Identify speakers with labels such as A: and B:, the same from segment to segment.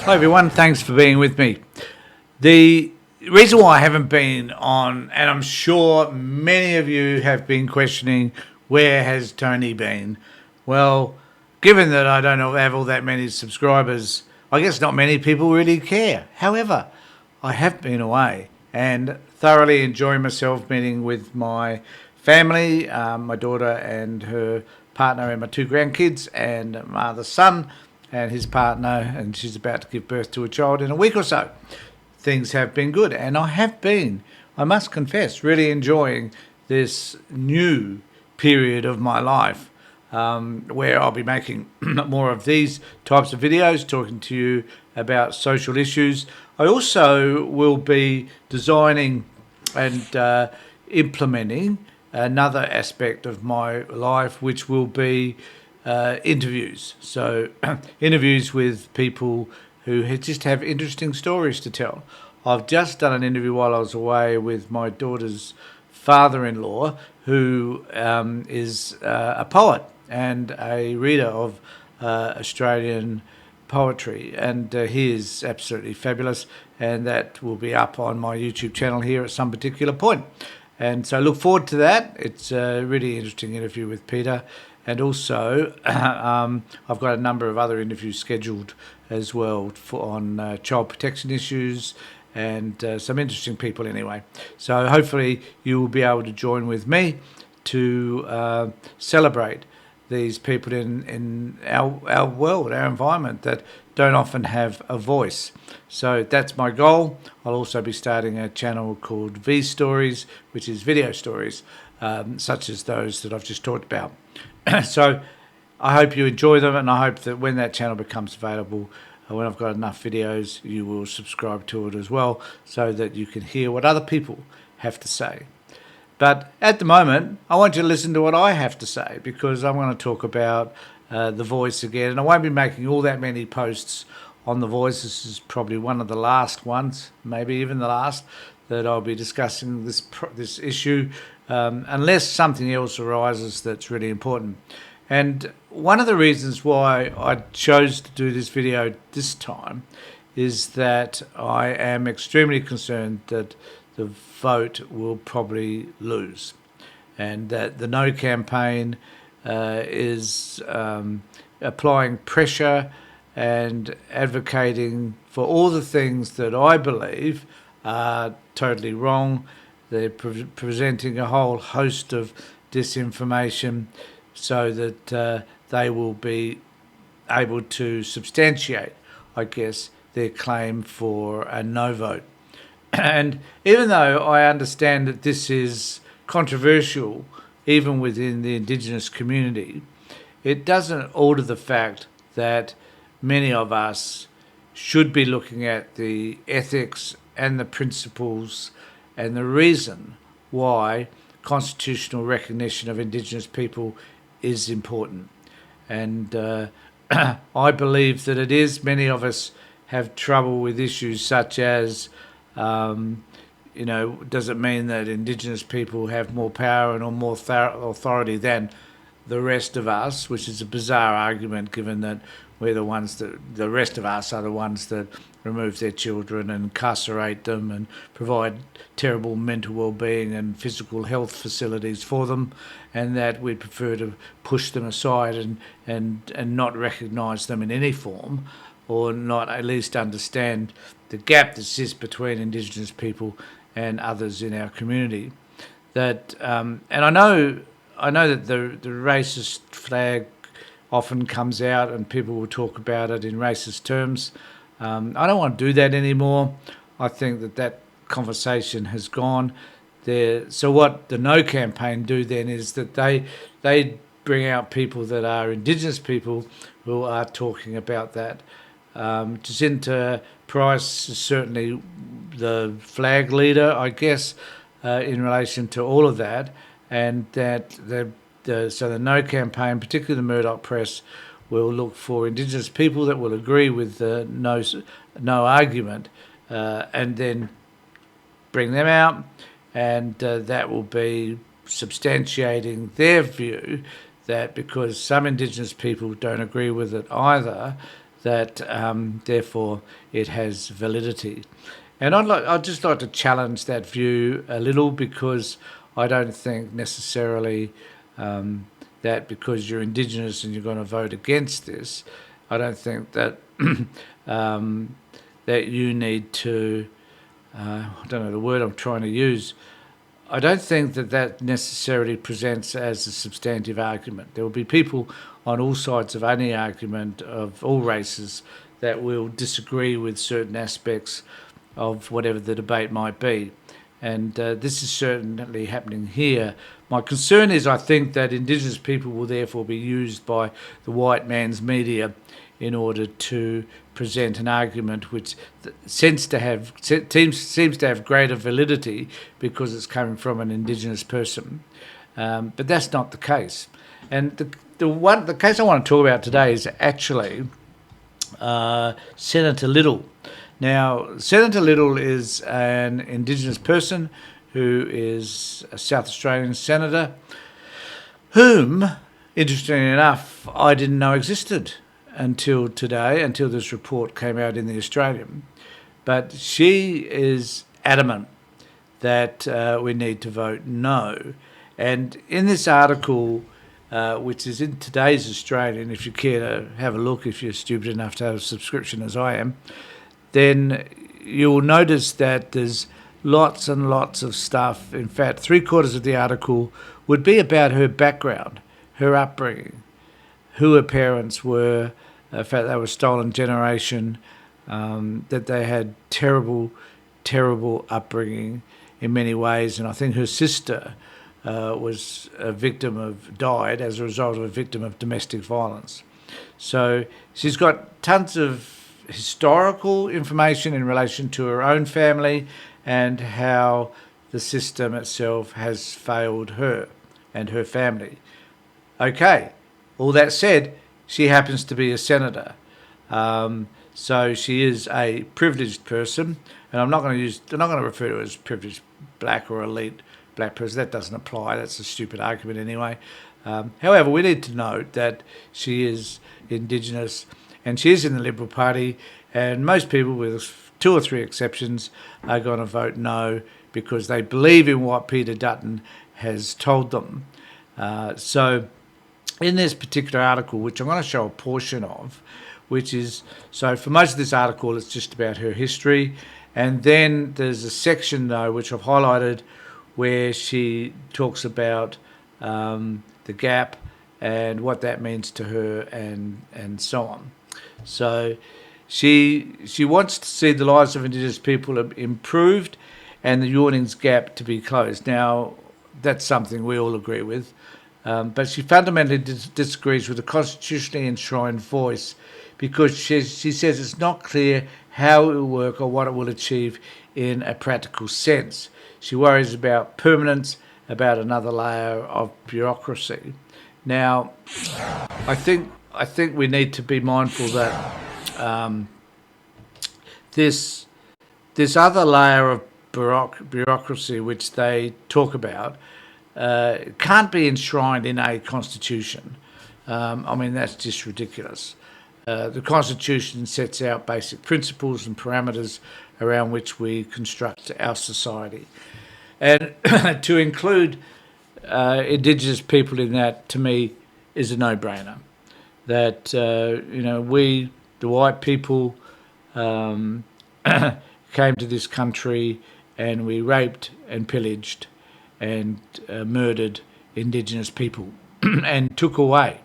A: Hi everyone, thanks for being with me. The reason why I haven't been on, and I'm sure many of you have been questioning, where has Tony been? Well, given that I don't have all that many subscribers, I guess not many people really care. However, I have been away and thoroughly enjoying myself, meeting with my family, my daughter and her partner and my two grandkids and my other son and his partner, and she's about to give birth to a child in a week or so. Things have been good, and I have been, I must confess, really enjoying this new period of my life, where I'll be making more of these types of videos, talking to you about social issues. I also will be designing and implementing another aspect of my life, which will be interviews. So interviews with people who just have interesting stories to tell. I've just done an interview while I was away with my daughter's father-in-law, who is a poet and a reader of Australian poetry, and he is absolutely fabulous, and that will be up on my YouTube channel here at some particular point. And so look forward to that. It's a really interesting interview with Peter. And also, I've got a number of other interviews scheduled as well on child protection issues and some interesting people anyway. So hopefully you will be able to join with me to celebrate these people in our world, our environment, that don't often have a voice. So that's my goal. I'll also be starting a channel called V Stories, which is video stories, such as those that I've just talked about. So I hope you enjoy them, and I hope that when that channel becomes available, when I've got enough videos, you will subscribe to it as well, so that you can hear what other people have to say. But at the moment, I want you to listen to what I have to say, because I'm going to talk about The Voice again. And I won't be making all that many posts on The Voice. This is probably one of the last ones, maybe even the last, that I'll be discussing this issue, unless something else arises that's really important. And one of the reasons why I chose to do this video this time is that I am extremely concerned that the vote will probably lose, and that the No campaign is applying pressure and advocating for all the things that I believe are totally wrong. They're presenting a whole host of disinformation so that they will be able to substantiate, I guess, their claim for a no vote. And even though I understand that this is controversial, even within the Indigenous community, it doesn't alter the fact that many of us should be looking at the ethics and the principles and the reason why constitutional recognition of Indigenous people is important. And I believe that it is. Many of us have trouble with issues such as, does it mean that Indigenous people have more power and or more authority than the rest of us, which is a bizarre argument given that we're the ones that, the rest of us are the ones that remove their children and incarcerate them and provide terrible mental well-being and physical health facilities for them, and that we'd prefer to push them aside and not recognise them in any form, or not at least understand the gap that exists between Indigenous people and others in our community. That and I know that the racist flag often comes out and people will talk about it in racist terms. I don't want to do that anymore. I think that conversation has gone there. So what the No campaign do then is that they bring out people that are Indigenous people who are talking about that. Jacinta Price is certainly the flag leader, I guess, in relation to all of that, and that so the No campaign, particularly the Murdoch press, will look for Indigenous people that will agree with the no argument, and then bring them out, and that will be substantiating their view that because some Indigenous people don't agree with it either, that therefore it has validity. And I'd just like to challenge that view a little, because I don't think necessarily that because you're Indigenous and you're going to vote against this, I don't think that that you need to, I don't know the word I'm trying to use, I don't think that that necessarily presents as a substantive argument. There will be people on all sides of any argument of all races that will disagree with certain aspects of whatever the debate might be. And this is certainly happening here. My concern is I think that Indigenous people will therefore be used by the white man's media in order to present an argument which seems to have greater validity because it's coming from an Indigenous person. But that's not the case. And the case I want to talk about today is actually Senator Little. Now, Senator Little is an Indigenous person who is a South Australian senator, whom, interestingly enough, I didn't know existed until today, until this report came out in The Australian. But she is adamant that we need to vote no. And in this article, which is in today's Australian, if you care to have a look, if you're stupid enough to have a subscription as I am, then you'll notice that there's lots and lots of stuff. In fact, 3/4 of the article would be about her background, her upbringing, who her parents were, the fact they were stolen generation, that they had terrible, terrible upbringing in many ways. And I think her sister was died as a result of a victim of domestic violence. So she's got tons of historical information in relation to her own family and how the system itself has failed her and her family. Okay, all that said, she happens to be a senator. So she is a privileged person, and I'm not going to refer to her as privileged black or elite black person. That doesn't apply. That's a stupid argument anyway. However, we need to note that she is Indigenous and she is in the Liberal Party, and most people, with 2 or 3 exceptions, are going to vote no because they believe in what Peter Dutton has told them. So in this particular article, which I'm going to show a portion of, so for most of this article, it's just about her history. And then there's a section, though, which I've highlighted, where she talks about the gap and what that means to her and so on. So she wants to see the lives of Indigenous people improved and the Yawnings gap to be closed. Now, that's something we all agree with. But she fundamentally disagrees with the constitutionally enshrined voice because she says it's not clear how it will work or what it will achieve in a practical sense. She worries about permanence, about another layer of bureaucracy. Now, I think we need to be mindful that this other layer of bureaucracy which they talk about can't be enshrined in a constitution. I mean, that's just ridiculous. The Constitution sets out basic principles and parameters around which we construct our society. And to include Indigenous people in that, to me, is a no-brainer. That, we, the white people, came to this country and we raped and pillaged and murdered Indigenous people and took away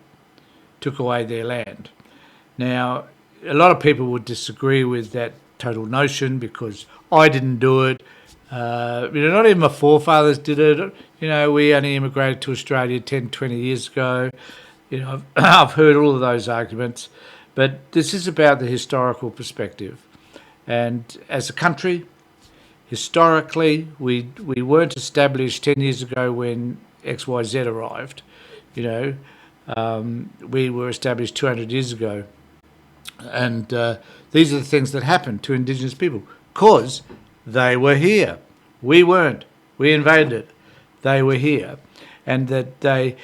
A: their land. Now, a lot of people would disagree with that total notion because I didn't do it. Not even my forefathers did it. We only immigrated to Australia 10, 20 years ago. I've heard all of those arguments. But this is about the historical perspective. And as a country, historically, we weren't established 10 years ago when XYZ arrived. We were established 200 years ago. And these are the things that happened to Indigenous people because they were here. We weren't. We invaded it. They were here. And that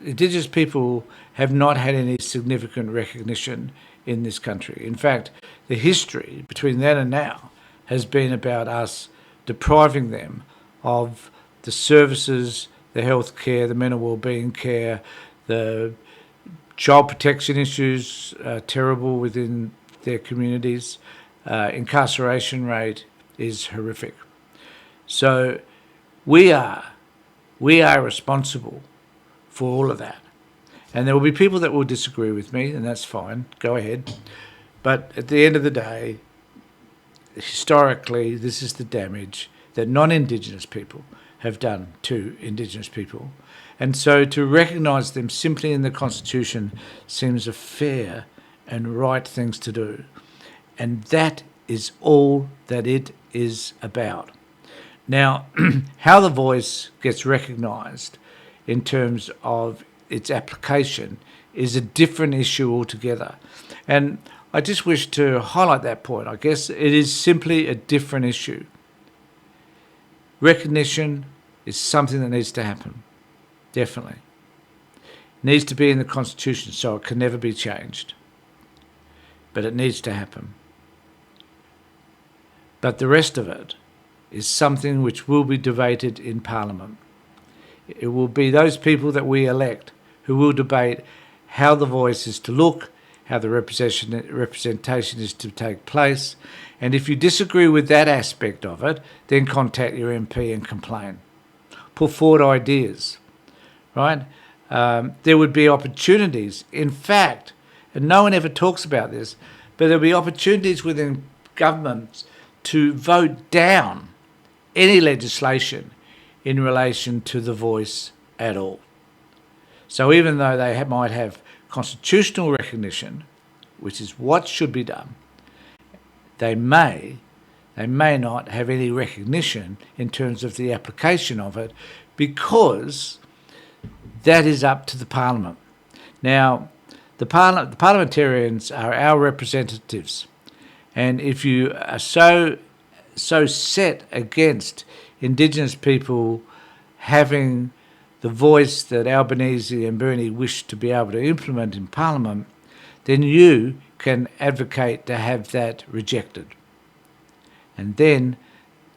A: Indigenous people have not had any significant recognition in this country. In fact, the history between then and now has been about us depriving them of the services, the health care, the mental wellbeing care, the child protection issues are terrible within their communities. Incarceration rate is horrific. So we are responsible for all of that. And there will be people that will disagree with me, and that's fine. Go ahead. But at the end of the day, historically, this is the damage that non-Indigenous people have done to Indigenous people. And so to recognise them simply in the Constitution seems a fair and right things to do. And that is all that it is about. Now, how the voice gets recognised in terms of its application is a different issue altogether. And I just wish to highlight that point. I guess it is simply a different issue. Recognition is something that needs to happen, definitely. It needs to be in the Constitution so it can never be changed. But it needs to happen. But the rest of it is something which will be debated in Parliament. It will be those people that we elect who will debate how the voice is to look, how the representation is to take place. And if you disagree with that aspect of it, then contact your MP and complain. Put forward ideas, right? There would be opportunities. In fact, and no one ever talks about this, but there'll be opportunities within governments to vote down any legislation in relation to the voice at all. So even though they might have constitutional recognition, which is what should be done, they may not have any recognition in terms of the application of it, because that is up to the Parliament. Now, the parliamentarians are our representatives, and if you are so set against Indigenous people having the voice that Albanese and Bernie wish to be able to implement in Parliament, then you can advocate to have that rejected. And then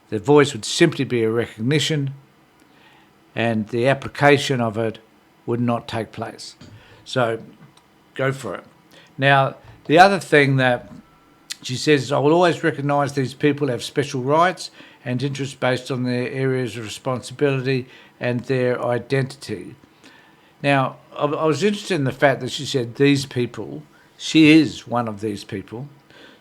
A: the voice would simply be a recognition and the application of it would not take place. So go for it. Now, the other thing that she says, I will always recognise these people have special rights and interests based on their areas of responsibility and their identity. Now, I was interested in the fact that she said these people. She is one of these people.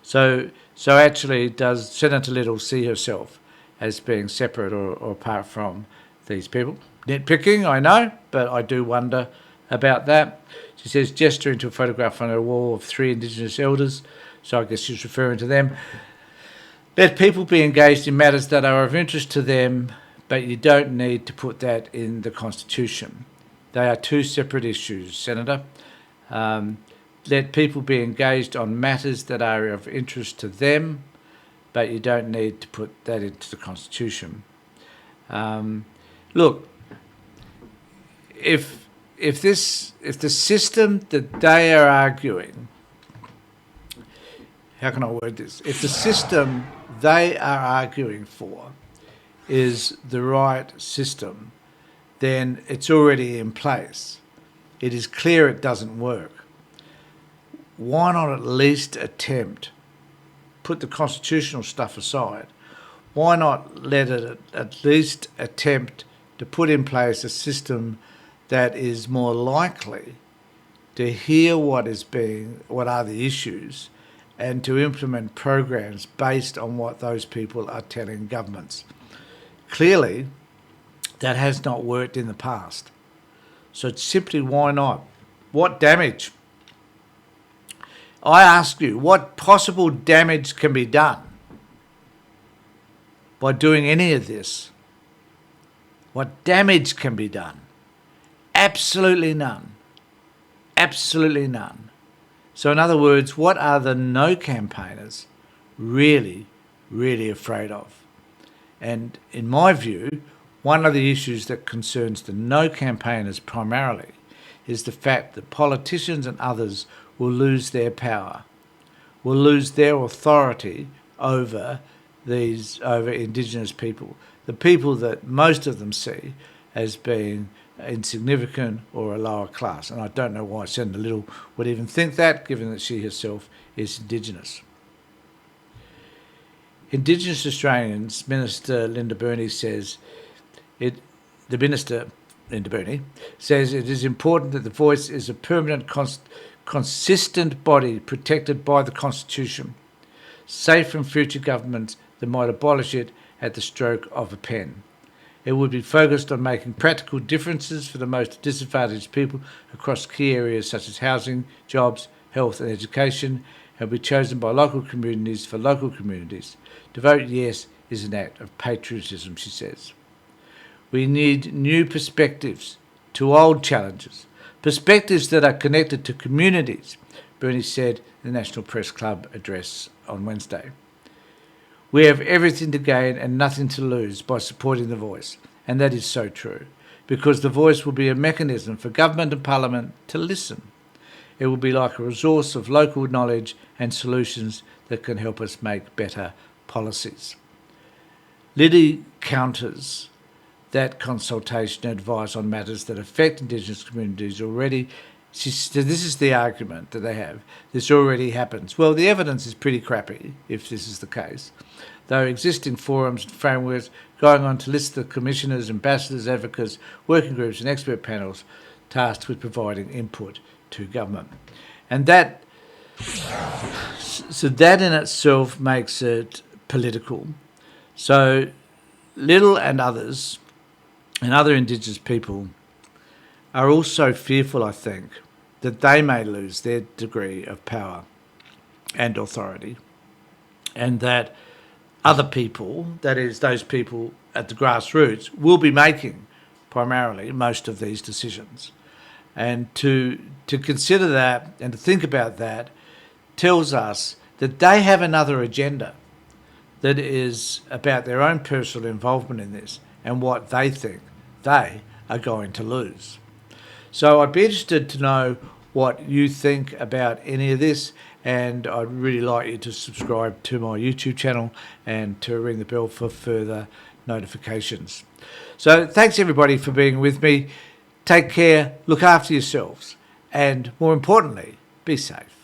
A: So actually, does Senator Little see herself as being separate or apart from these people? Nitpicking, I know, but I do wonder about that. She says, gesturing to a photograph on a wall of 3 Indigenous elders. So I guess she's referring to them. Let people be engaged in matters that are of interest to them, but you don't need to put that in the Constitution. They are 2 separate issues, Senator. Let people be engaged on matters that are of interest to them, but you don't need to put that into the Constitution. Look, if the system that they are arguing, how can I word this? If the system they are arguing for is the right system, then it's already in place. It is clear it doesn't work. Why not at least attempt, put the constitutional stuff aside, why not let it at least attempt to put in place a system that is more likely to hear what are the issues and to implement programs based on what those people are telling governments. Clearly, that has not worked in the past. So it's simply, why not? What damage? I ask you, what possible damage can be done by doing any of this? What damage can be done? Absolutely none. Absolutely none. So in other words, what are the no campaigners really, really afraid of? And in my view, one of the issues that concerns the no campaigners primarily is the fact that politicians and others will lose their power. will lose their authority over Indigenous people, the people that most of them see as being insignificant or a lower class. And I don't know why Senator Little would even think that, given that she herself is Indigenous. Indigenous Australians Minister Linda Burney says it is important that the Voice is a permanent, consistent body protected by the Constitution, safe from future governments that might abolish it at the stroke of a pen. It would be focused on making practical differences for the most disadvantaged people across key areas such as housing, jobs, health and education, and will be chosen by local communities for local communities. To vote yes is an act of patriotism, she says. We need new perspectives to old challenges, perspectives that are connected to communities, Burney said in the National Press Club address on Wednesday. We have everything to gain and nothing to lose by supporting the Voice, and that is so true, because the Voice will be a mechanism for government and parliament to listen. It will be like a resource of local knowledge and solutions that can help us make better policies. Liddy counters that consultation and advice on matters that affect Indigenous communities already. This is the argument that they have. This already happens. Well, the evidence is pretty crappy if this is the case. Though existing forums and frameworks going on to list the commissioners, ambassadors, advocates, working groups and expert panels tasked with providing input to government. And that in itself makes it political. So Little and others and other Indigenous people are also fearful, I think, that they may lose their degree of power and authority, and that other people, that is those people at the grassroots, will be making primarily most of these decisions. And to consider that and to think about that tells us that they have another agenda that is about their own personal involvement in this and what they think they are going to lose. So I'd be interested to know what you think about any of this, and I'd really like you to subscribe to my YouTube channel and to ring the bell for further notifications. So thanks everybody for being with me. Take care, look after yourselves, and more importantly, be safe.